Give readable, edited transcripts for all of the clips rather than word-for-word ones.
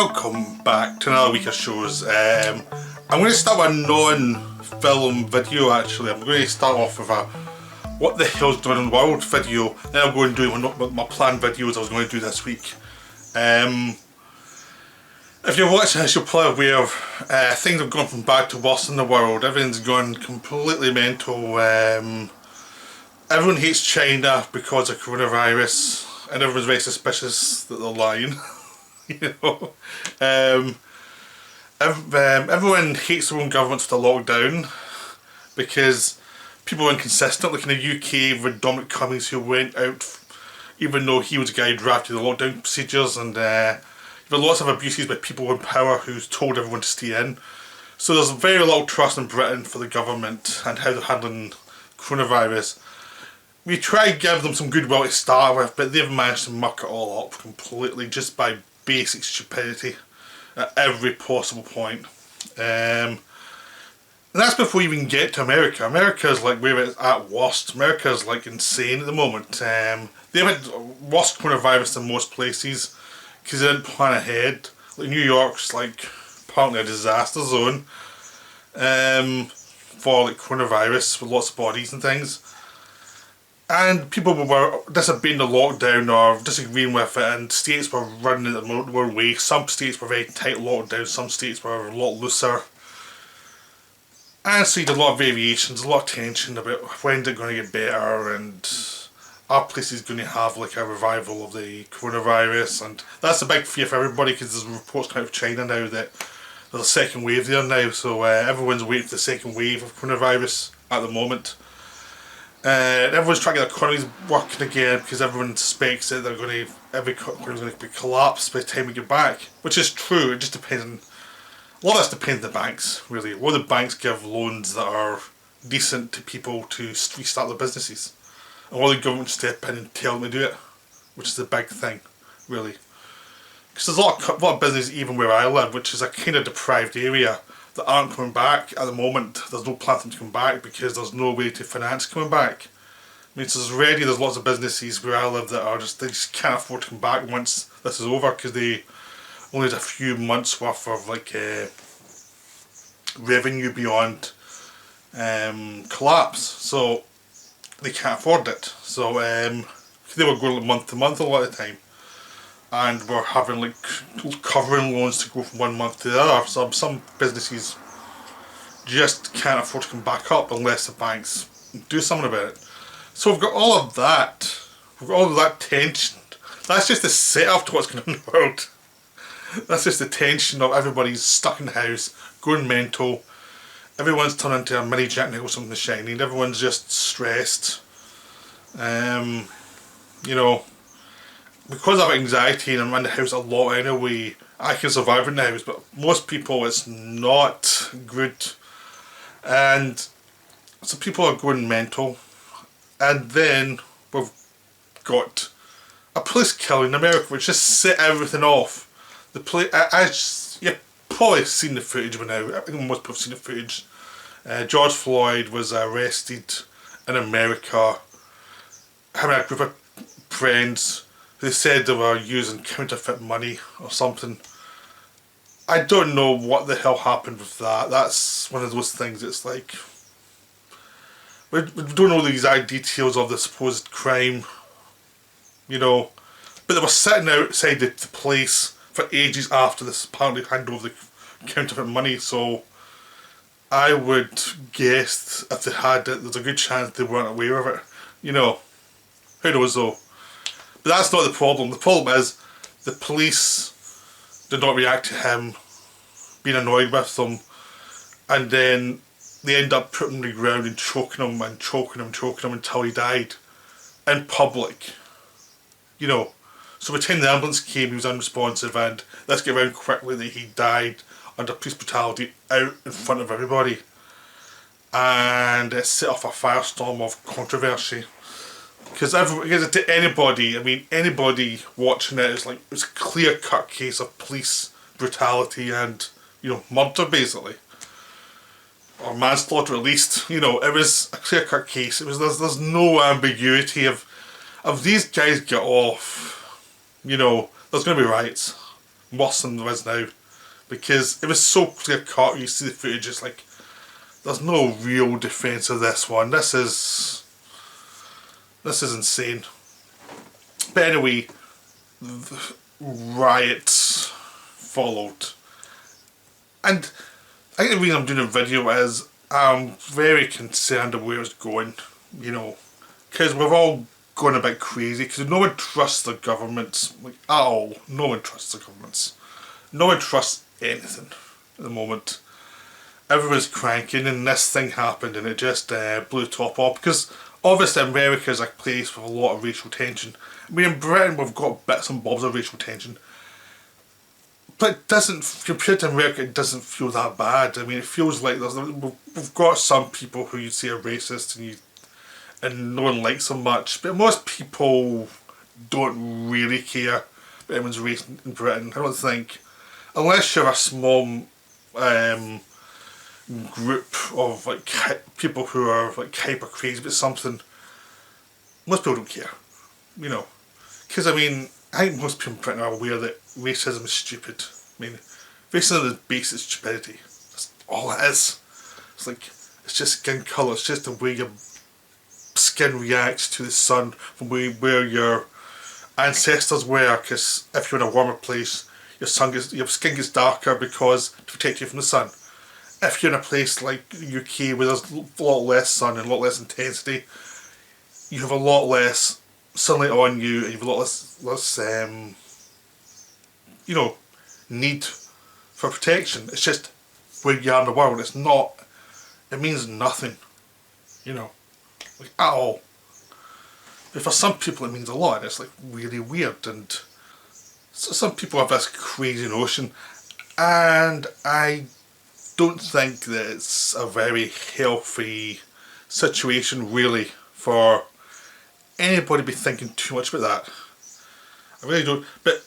welcome back to another week of shows. I'm going to start with a non-film video actually. I'm going to start off with a what the hell's going on in the world video, then I'll go and do my planned videos I was going to do this week. If you're watching this, you're probably aware of things have gone from bad to worse in the world. Everything's gone completely mental. Everyone hates China because of coronavirus, and everyone's very suspicious that they're lying. You know, everyone hates their own governments for the lockdown because people are inconsistent. Like in the UK with Dominic Cummings, who went out even though he was a guy who drafted the lockdown procedures, and there were lots of abuses by people in power who told everyone to stay in. So there's very little trust in Britain for the government and how they're handling coronavirus. We try to give them some goodwill to start with, but they've managed to muck it all up completely just by basic stupidity at every possible point. And that's before you even get to America. America's like where it's at worst. America's like insane at the moment. They've had worse coronavirus than most places because they didn't plan ahead. Like New York's like apparently a disaster zone for like coronavirus with lots of bodies and things. And people were disobeying the lockdown or disagreeing with it, and states were running it their own way. Some states were very tight lockdown, some states were a lot looser. And so you had a lot of variations, a lot of tension about when's it going to get better, and our place is going to have like a revival of the coronavirus. And that's a big fear for everybody because there's reports coming out of China now that there's a second wave there now. So everyone's waiting for the second wave of coronavirus at the moment. Everyone's trying to get their economies working again because everyone suspects that every economy's going to be collapsed by the time we get back, which is true. It just depends on, a lot of this depends on the banks really. A lot of the banks give loans that are decent to people to restart their businesses, and a lot of the government step in and tell them to do it, which is the big thing really. Because there's a lot of businesses even where I live, which is a kind of deprived area, that aren't coming back at the moment. There's no plan for them to come back because there's no way to finance coming back. I mean, so there's lots of businesses where I live that are they just can't afford to come back once this is over because they only had a few months worth of like revenue beyond collapse, so they can't afford it. So they were going month to month a lot of the time, and we're having like covering loans to go from one month to the other. So some businesses just can't afford to come back up unless the banks do something about it. So we've got all of that. We've got all of that tension. That's just the setup to what's going on in the world. That's just the tension of everybody's stuck in the house, going mental. Everyone's turned into a mini Jack Nicholson from The Shining. Everyone's just stressed. You know, because of anxiety and I'm in the house a lot anyway, I can survive in the house, but most people it's not good. And so people are going mental. And then we've got a police killing in America which just set everything off. The police, you've probably seen the footage by now. I think most people have seen the footage. George Floyd was arrested in America, having a group of friends. They said they were using counterfeit money or something. I don't know what the hell happened with that. That's one of those things that's like, we don't know the exact details of the supposed crime, you know. But they were sitting outside the place for ages after this apparently handed over the counterfeit money, so I would guess if they had it, there's a good chance they weren't aware of it. You know, who knows though. But that's not the problem. The problem is the police did not react to him being annoyed with them, and then they end up putting him on the ground and choking him until he died in public. You know, so by the time the ambulance came he was unresponsive, and let's get around quickly that he died under police brutality out in front of everybody, and it set off a firestorm of controversy. Because to anybody, I mean anybody watching it is like, it's a clear cut case of police brutality and, you know, murder basically, or manslaughter at least. You know, it was a clear cut case. It was there's no ambiguity of these guys get off, you know, there's going to be riots. worse than there is now, because it was so clear cut. You see the footage, it's like there's no real defence of this one. This is insane. But anyway, the riots followed, and I think the reason I'm doing a video is I'm very concerned of where it's going, you know, because we're all going a bit crazy, because no one trusts the governments, like, at all. No one trusts the governments. No one trusts anything at the moment. Everyone's cranking, and this thing happened and it just blew the top off, because obviously America is a place with a lot of racial tension. I mean, in Britain we've got bits and bobs of racial tension, but it doesn't, compared to America, it doesn't feel that bad. I mean, it feels like we've got some people who you say are racist and no one likes them much, but most people don't really care about anyone's race in Britain. I don't think, unless you're a small group of like people who are like hyper crazy about something, most people don't care, you know. Because I mean, I think most people in Britain are aware that racism is stupid. I mean, racism is basic stupidity. That's all it is. It's like, it's just skin colour. It's just the way your skin reacts to the sun from where your ancestors were. Because if you're in a warmer place, your skin gets darker because to protect you from the sun. If you're in a place like the UK where there's a lot less sun and a lot less intensity, you have a lot less sunlight on you, and you have a lot less you know, need for protection. It's just where you are in the world. It's not, it means nothing, you know, like at all. But for some people it means a lot, and it's like really weird, and so some people have this crazy notion, and I don't think that it's a very healthy situation really for anybody to be thinking too much about that. I really don't. But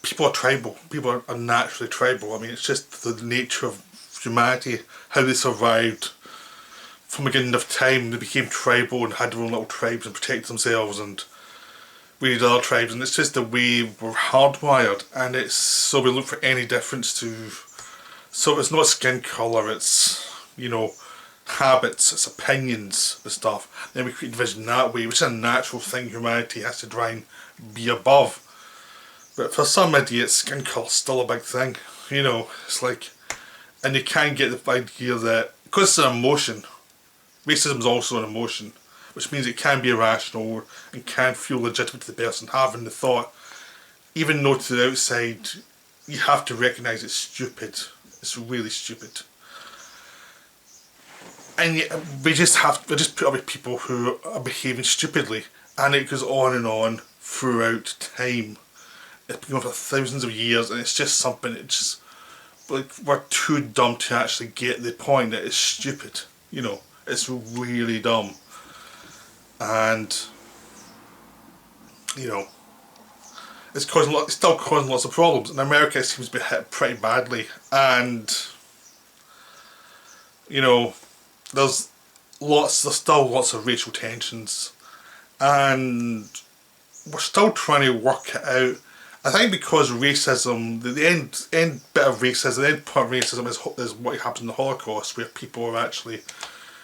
people are tribal. People are naturally tribal. I mean, it's just the nature of humanity, how they survived from the beginning of time. They became tribal and had their own little tribes and protected themselves and raided other tribes, and it's just the way we're hardwired, and it's so we look for any difference to. So it's not skin colour, it's, you know, habits, it's opinions and stuff. Then we create division that way, which is a natural thing humanity has to try and be above. But for some idiots, skin colour's still a big thing, you know. It's like, and you can't get the idea that, because it's an emotion, racism is also an emotion, which means it can be irrational and can feel legitimate to the person having the thought, even though to the outside you have to recognise it's stupid. It's really stupid. And yet we just put up with people who are behaving stupidly, and it goes on throughout time. It's been going for thousands of years, and it's just something that just, like, we're too dumb to actually get the point that it's stupid, you know. It's really dumb. And, you know, it's still causing lots of problems. In America it seems to be hit pretty badly, and, you know, there's still lots of racial tensions, and we're still trying to work it out. I think because racism, the end bit of racism, the end part of racism is what happened in the Holocaust, where people are actually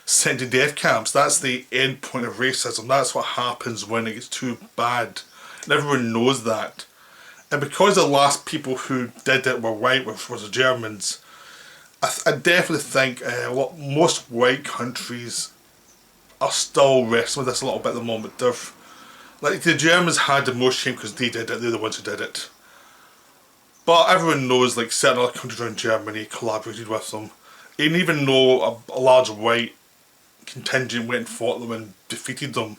sent to death camps. That's the end point of racism. That's what happens when it gets too bad, and everyone knows that. And because the last people who did it were white, which was the Germans, I definitely think most white countries are still wrestling with this a little bit at the moment. Like, the Germans had the most shame because they did it, they're the ones who did it. But everyone knows, like, certain other countries around Germany collaborated with them. And even though a large white contingent went and fought them and defeated them,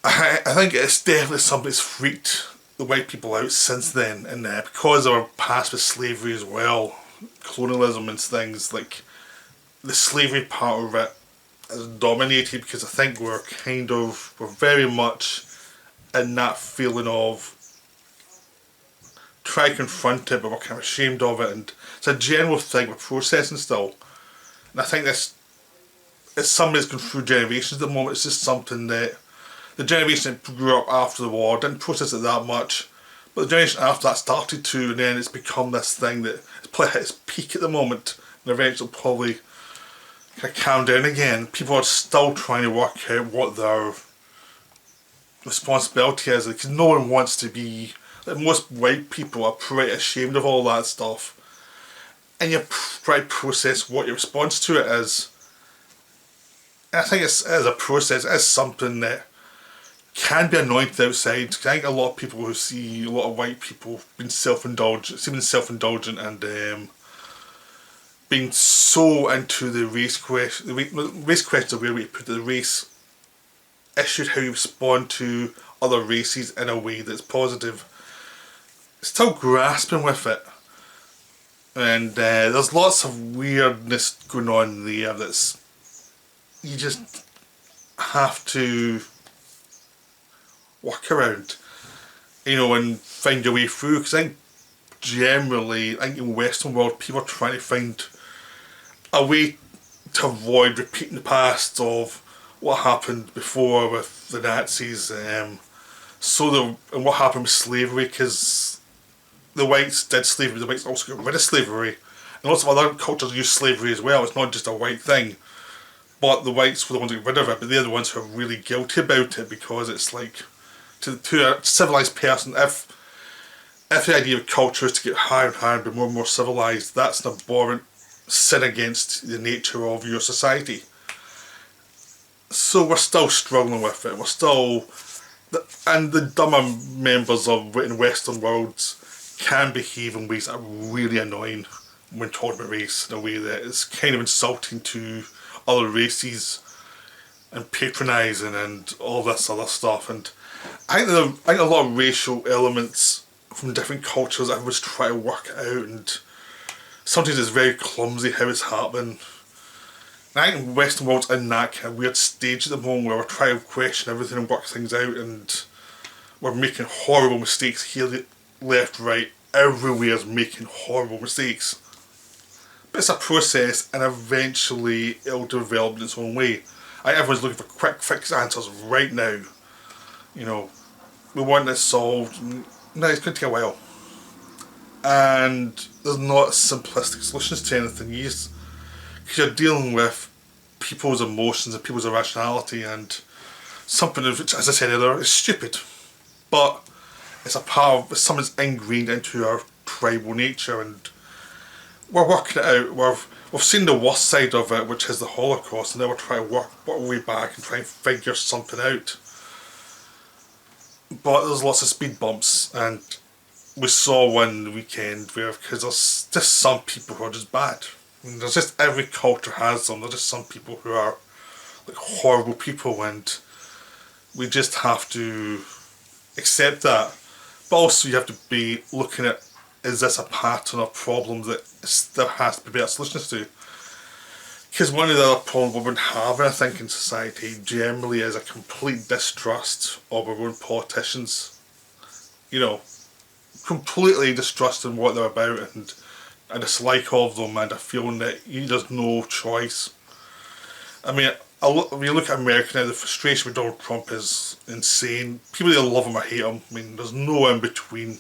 I think it's definitely something that's freaked the white people out since then, and because of our past with slavery as well, colonialism and things, like, the slavery part of it is dominated, because I think we're very much in that feeling of try to confront it, but we're kind of ashamed of it, and it's a general thing we're processing still. And I think it's something that's gone through generations at the moment. It's just something that the generation that grew up after the war didn't process it that much, But the generation after that started to, and then it's become this thing that it's probably hit its peak at the moment, and eventually probably kind of calm down again. People are still trying to work out what their responsibility is, because no one wants to be, like, most white people are pretty ashamed of all that stuff, and you try to process what your response to it is. And I think it is a process, it is something that can be annoying to the outside. I think a lot of people who see a lot of white people being self-indulgent and being so into the race question, race question of where we put the race issue, how you respond to other races in a way that's positive. Still grasping with it, and there's lots of weirdness going on there that's you just have to work around, and find your way through. Because I think generally, in the Western world, people are trying to find a way to avoid repeating the past of what happened before with the Nazis, and what happened with slavery, because the whites did slavery, the whites also got rid of slavery, and lots of other cultures use slavery as well. It's not just a white thing, but the whites were the ones who got rid of it, but they're the ones who are really guilty about it, because it's like, to a civilised person, if the idea of culture is to get higher and higher and be more and more civilised, that's an abhorrent sin against the nature of your society. So we're still struggling with it. We're still, and the dumber members of in Western worlds can behave in ways that are really annoying when talking about race, in a way that is kind of insulting to other races and patronising and all this other stuff. And I think a lot of racial elements from different cultures that everyone's trying to work out, and sometimes it's very clumsy how it's happening. And I think the Western world's in that kind of weird stage at the moment where we're trying to question everything and work things out, and we're making horrible mistakes here, left, right, everywhere's making horrible mistakes. But it's a process, and eventually it'll develop in its own way. I think everyone's looking for quick fix answers right now. We want this solved. No, it's going to take a while. And there's not simplistic solutions to anything. Because you're dealing with people's emotions and people's irrationality, and something which, as I said earlier, is stupid. But it's something's ingrained into our tribal nature, and we're working it out. We've seen the worst side of it, which is the Holocaust, and now we're trying to work our way back and try and figure something out. But there's lots of speed bumps, and we saw one weekend because there's just some people who are just bad. There's just, every culture has them. There's just some people who are like horrible people, and we just have to accept that. But also you have to be looking at, is this a pattern of problems that there has to be better solutions to? Because one of the other problems we've been having, I think, in society generally is a complete distrust of our own politicians. Completely distrusting what they're about, and a dislike of them, and a feeling that there's no choice. I mean, when you look at America now, the frustration with Donald Trump is insane. People either love him or hate him. I mean, there's no in between.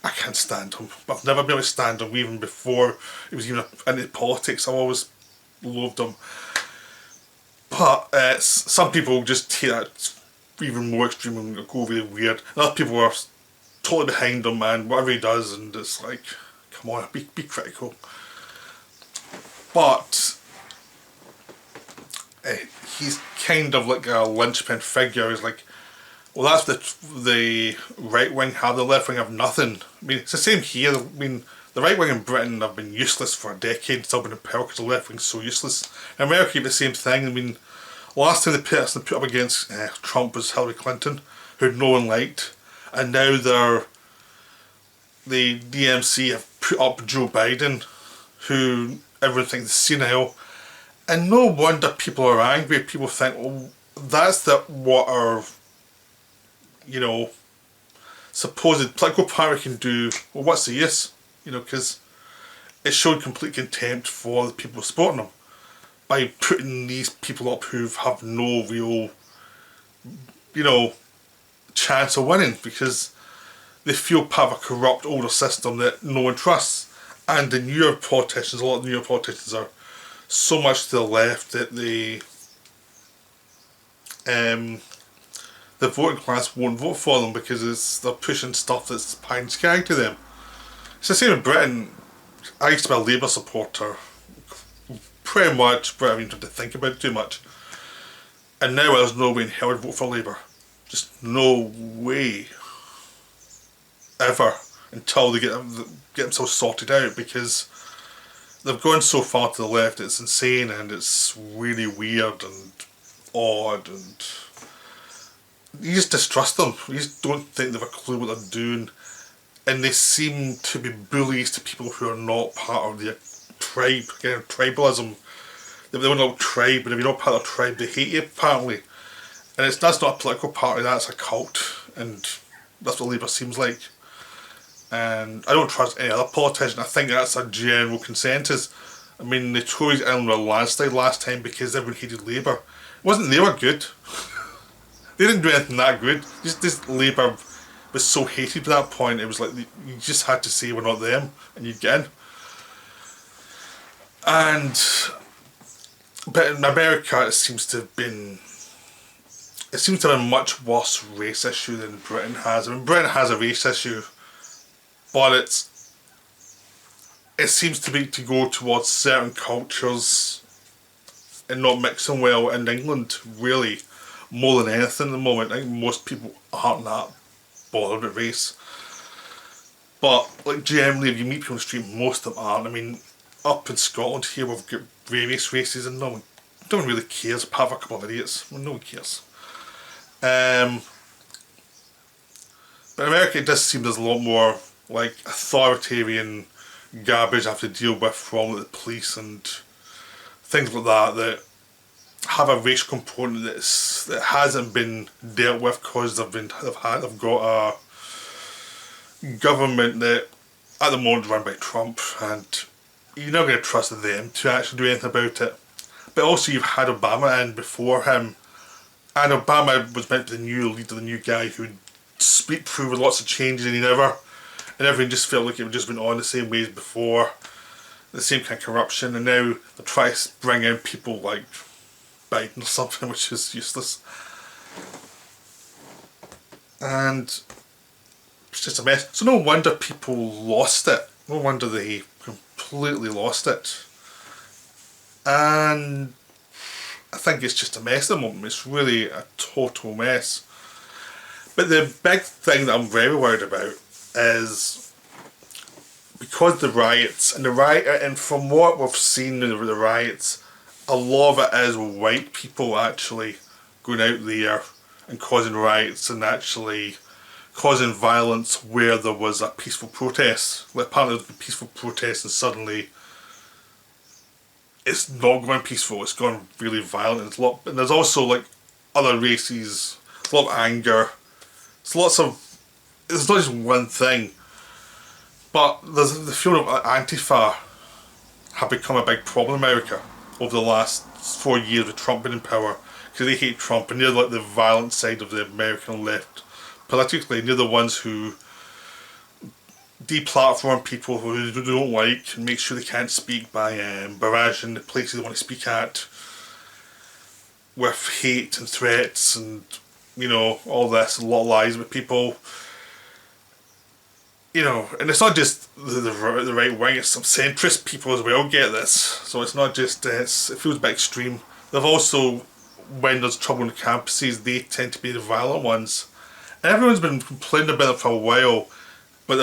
I can't stand him. I've never been able to stand him even before he was even into politics. I always loathed him. But some people just take that even more extreme and go really weird. And other people are totally behind him, and whatever he does, and it's like, come on, be critical. But he's kind of like a linchpin figure. He's like, well, that's the right wing have, the left wing have nothing. I mean, it's the same here. I mean, the right wing in Britain have been useless for a decade, still been in power because the left wing's so useless. In America, the same thing. I mean, last time the person put up against Trump was Hillary Clinton, who no one liked, and now the DMC have put up Joe Biden, who everyone thinks is senile. And no wonder people are angry. People think, well, that's what our supposed political party can do. Well, what's the use? Because it showed complete contempt for the people supporting them by putting these people up who have no real, chance of winning, because they feel part of a corrupt older system that no one trusts. And the newer politicians, a lot of the newer politicians are so much to the left that the voting class won't vote for them because they're pushing stuff that's pie in the sky to them. It's the same in Britain. I used to be a Labour supporter, pretty much, but I didn't have to think about it too much. And now there's no way in hell I'd vote for Labour. Just no way. Ever. Until they get themselves sorted out, because they've gone so far to the left, it's insane and it's really weird and odd, and you just distrust them. You just don't think they have a clue what they're doing, and they seem to be bullies to people who are not part of their tribe. Again, tribalism. They want a little tribe, but if you're not part of the tribe, they hate you apparently. And that's not a political party, that's a cult, and that's what Labour seems like. And I don't trust any other politician. I think that's a general consensus. I mean, the Tories ended with a landslide last time because everyone hated Labour. It wasn't they were good. They didn't do anything that good. Just Labour was so hated at that point, it was like you just had to say we're not them and you'd get in. But in America it seems to have been a much worse race issue than Britain has. I mean, Britain has a race issue, but it seems to go towards certain cultures and not mixing well in England, really, more than anything at the moment. I think most people aren't that bothered with race. But like generally, if you meet people on the street, most of them aren't. I mean, up in Scotland here we've got various races and no one really cares, apart from a couple of idiots. Well, no one cares. But in America it does seem there's a lot more like authoritarian garbage I have to deal with from the police and things like that have a racial component that hasn't been dealt with because they've got a government that at the moment is run by Trump, and you're not going to trust them to actually do anything about it. But also you've had Obama in before him, and Obama was meant to be the new leader, the new guy who would speak through with lots of changes, and and everything just felt like it just went on the same way as before, the same kind of corruption, and now they're trying to bring in people like Biden or something, which is useless. And it's just a mess. So no wonder people lost it. No wonder they completely lost it. And I think it's just a mess at the moment. It's really a total mess. But the big thing that I'm very worried about is because the riots and from what we've seen in the riots, a lot of it is white people actually going out there and causing riots and actually causing violence where there was a peaceful protest. Like apparently there was a peaceful protest and suddenly it's not going peaceful, it's gone really violent. And there's also like other races, a lot of anger. It's not just one thing, but there's the feeling of Antifa have become a big problem in America over the last 4 years with Trump being in power, because they hate Trump and they're like the violent side of the American left politically, and they're the ones who deplatform people who they don't like and make sure they can't speak by barraging the places they want to speak at with hate and threats and all this, a lot of lies with people. And it's not just the right wing, it's some centrist people as well get this. So it's not just, it feels a bit extreme. They've also, when there's trouble in the campuses, they tend to be the violent ones. And everyone's been complaining about them for a while, but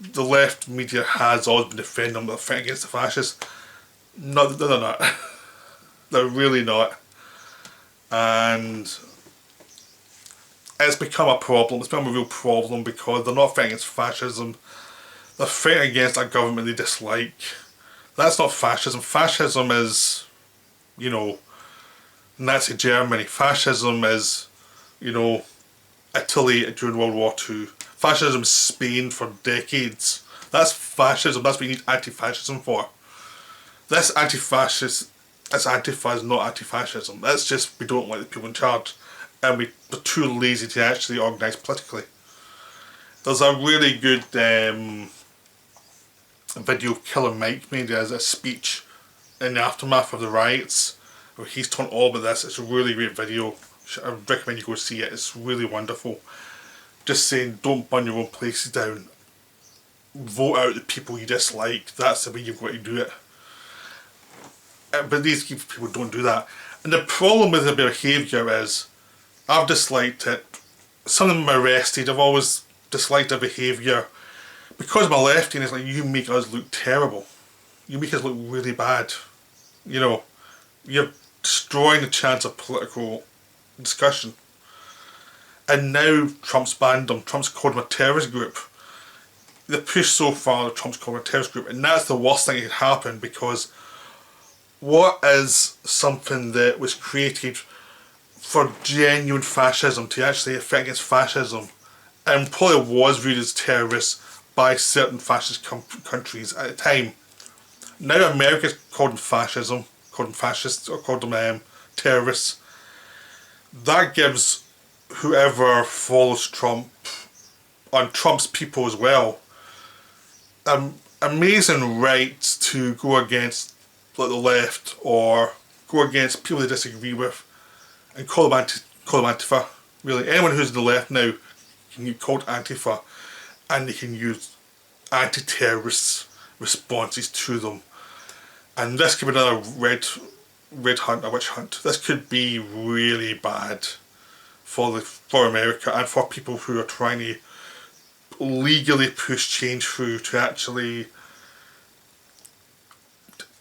the left media has always been defending them, they're fighting against the fascists. No, they're not. They're really not. And it's become a problem. It's become a real problem because they're not fighting against fascism. They're fighting against a government they dislike. That's not fascism. Fascism is, Nazi Germany. Fascism is, Italy during World War II. Fascism is Spain for decades. That's fascism. That's what you need anti-fascism for. This anti-fascist, Antifa is not anti-fascism. That's just we don't like the people in charge. And we're too lazy to actually organise politically. There's a really good video Killer Mike made as a speech in the aftermath of the riots, where he's talking all about this. It's a really great video. I recommend you go see it. It's really wonderful. Just saying, don't burn your own places down. Vote out the people you dislike. That's the way you've got to do it. But these people don't do that. And the problem with their behaviour is, I've disliked it. Some of them are arrested. I've always disliked their behaviour. Because I'm a lefty, and it's like, you make us look terrible. You make us look really bad. You know, you're destroying the chance of political discussion. And now Trump's banned them. Trump's called them a terrorist group. They've pushed so far that Trump's called them a terrorist group, and that's the worst thing that could happen, because what is something that was created for genuine fascism to actually affect against fascism, and probably was viewed as terrorists by certain fascist countries at the time. Now America's called them fascism, called them fascists, or called them terrorists. That gives whoever follows Trump, and Trump's people as well, amazing rights to go against like the left, or go against people they disagree with, and call them Antifa. Really, anyone who's on the left now can be called Antifa, and they can use anti-terrorist responses to them. And this could be another red hunt, a witch hunt. This could be really bad for America, and for people who are trying to legally push change through to actually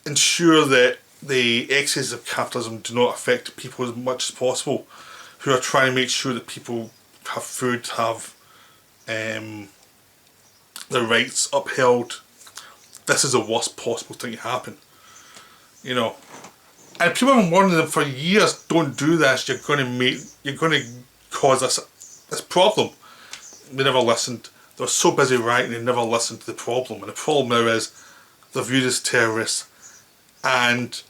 ensure that the excesses of capitalism do not affect people as much as possible, who are trying to make sure that people have food, have their rights upheld. This is the worst possible thing to happen, you know. And people have been warning them for years, don't do this, you're going to cause this problem. They never listened. They were so busy writing, they never listened to the problem. And the problem now is they're viewed as terrorists, and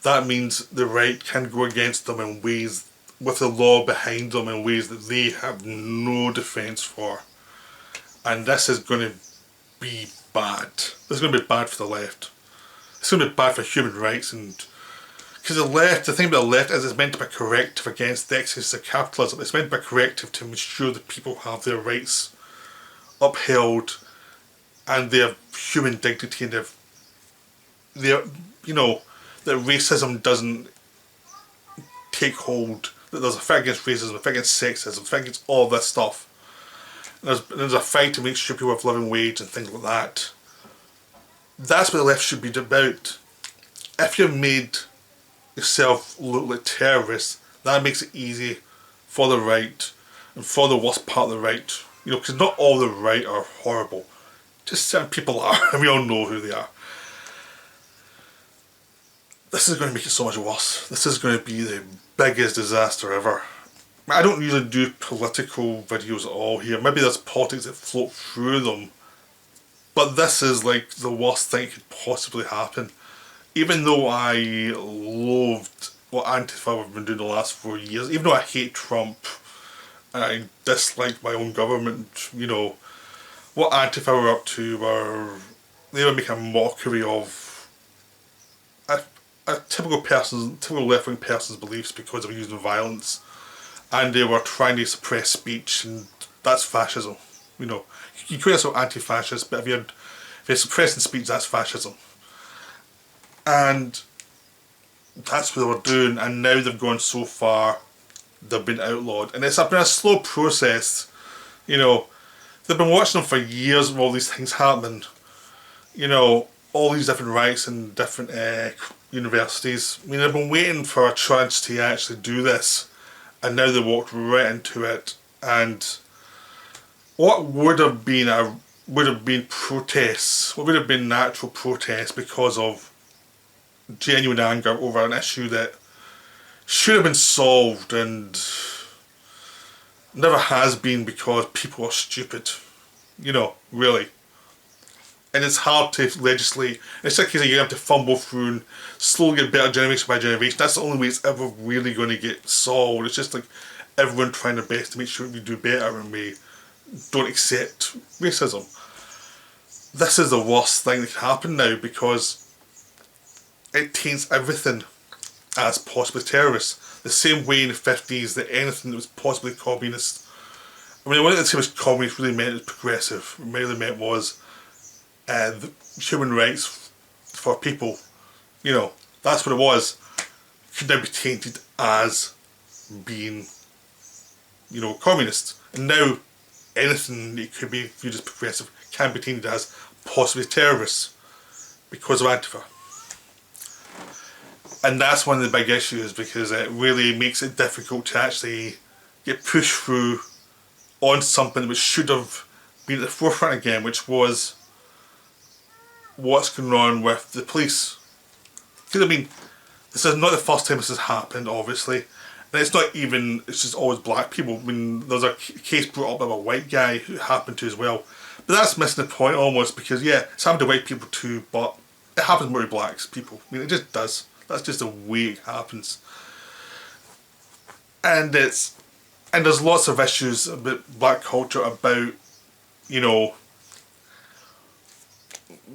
that means the right can go against them in ways, with the law behind them, in ways that they have no defence for. And this is going to be bad. This is going to be bad for the left. It's going to be bad for human rights, and because the thing about the left is it's meant to be a corrective against the excesses of capitalism. It's meant to be a corrective to ensure that people have their rights upheld, and their human dignity, and their you know, that racism doesn't take hold, that there's a fight against racism, a fight against sexism, a fight against all this stuff. There's a fight to make sure people have living wage and things like that. That's what the left should be about. If you've made yourself look like terrorists, that makes it easy for the right, and for the worst part of the right. You know, because not all the right are horrible. Just certain people are, and we all know who they are. This is going to make it so much worse. This is going to be the biggest disaster ever. I don't usually do political videos at all here. Maybe there's politics that float through them. But this is like the worst thing that could possibly happen. Even though I loved what Antifa have been doing the last 4 years, even though I hate Trump, and I dislike my own government, you know, what Antifa were up to they were making a mockery of a typical left-wing person's beliefs because of using violence, and they were trying to suppress speech, and that's fascism. You know, you could also anti-fascist, but if you're suppressing speech, that's fascism. And that's what they were doing, and now they've gone so far, they've been outlawed, and it's been a slow process. You know, they've been watching them for years of all these things happening. You know, all these different rights and different universities. I mean, they've been waiting for a chance to actually do this, and now they walked right into it. And what would have been protests, what would have been natural protests because of genuine anger over an issue that should have been solved and never has been, because people are stupid, you know, really. And it's hard to legislate. It's like you have to fumble through and slowly get better generation by generation. That's the only way it's ever really going to get solved. It's just like everyone trying their best to make sure we do better, and we don't accept racism. This is the worst thing that can happen now, because it taints everything as possibly terrorists. The same way in the 50s that anything that was possibly communist, I mean, one of the terms communist really meant was progressive. What it really meant was the human rights for people. You know, that's what it was. Could now be tainted as being, you know, communist. And now anything that could be viewed as progressive can be tainted as possibly terrorists because of Antifa. And that's one of the big issues, because it really makes it difficult to actually get pushed through on something which should have been at the forefront again, which was what's going on with the police. Because I mean, this is not the first time this has happened, obviously. And it's not even, it's just always black people. I mean, there's a case brought up of a white guy who happened to as well. But that's missing the point almost, because yeah, it's happened to white people too, but it happens more to black people. I mean, it just does. That's just the way it happens. And there's lots of issues about black culture, about, you know,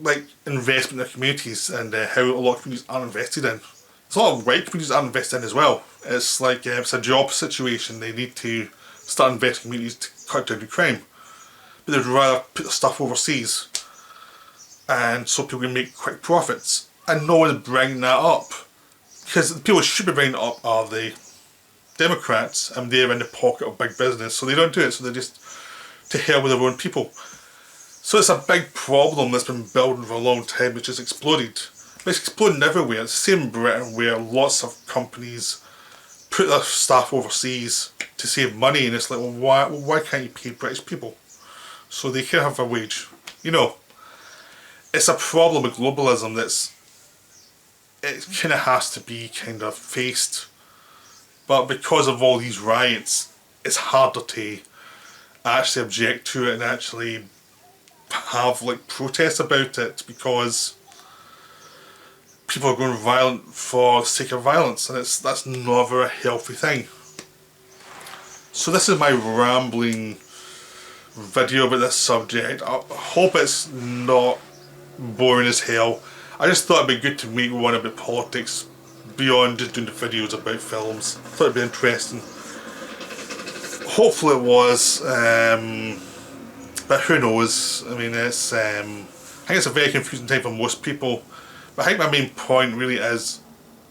like investment in their communities, and how a lot of communities aren't invested in. There's a lot of white communities aren't invested in as well. It's like it's a job situation. They need to start investing in communities to cut down the crime, but they'd rather put the stuff overseas, and so people can make quick profits. And no one's bringing that up, because the people who should be bringing it up are the Democrats, and they're in the pocket of big business, so they don't do it. So they're just to hell with their own people. So it's a big problem that's been building for a long time, which has exploded. But it's exploding everywhere. It's the same in Britain, where lots of companies put their staff overseas to save money, and it's like, well, why can't you pay British people so they can have a wage? You know, it's a problem with globalism it kind of has to be kind of faced. But because of all these riots, it's harder to actually object to it and actually have like protests about it, because people are going violent for the sake of violence, and that's never a healthy thing. So this is my rambling video about this subject. I hope it's not boring as hell. I just thought it'd be good to make one about politics beyond just doing the videos about films. I thought it'd be interesting. Hopefully it was, but who knows? I mean, I think it's a very confusing time for most people. But I think my main point really is,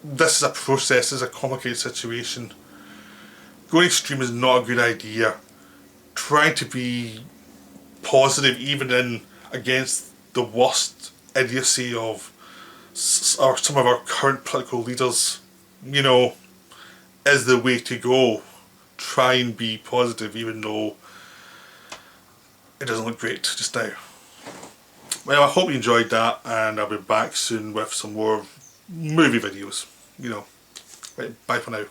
this is a process, this is a complicated situation. Going extreme is not a good idea. Trying to be positive, even against the worst idiocy of some of our current political leaders, you know, is the way to go. Try and be positive, even though it doesn't look great just now. Well, I hope you enjoyed that, and I'll be back soon with some more movie videos, you know. Right, bye for now.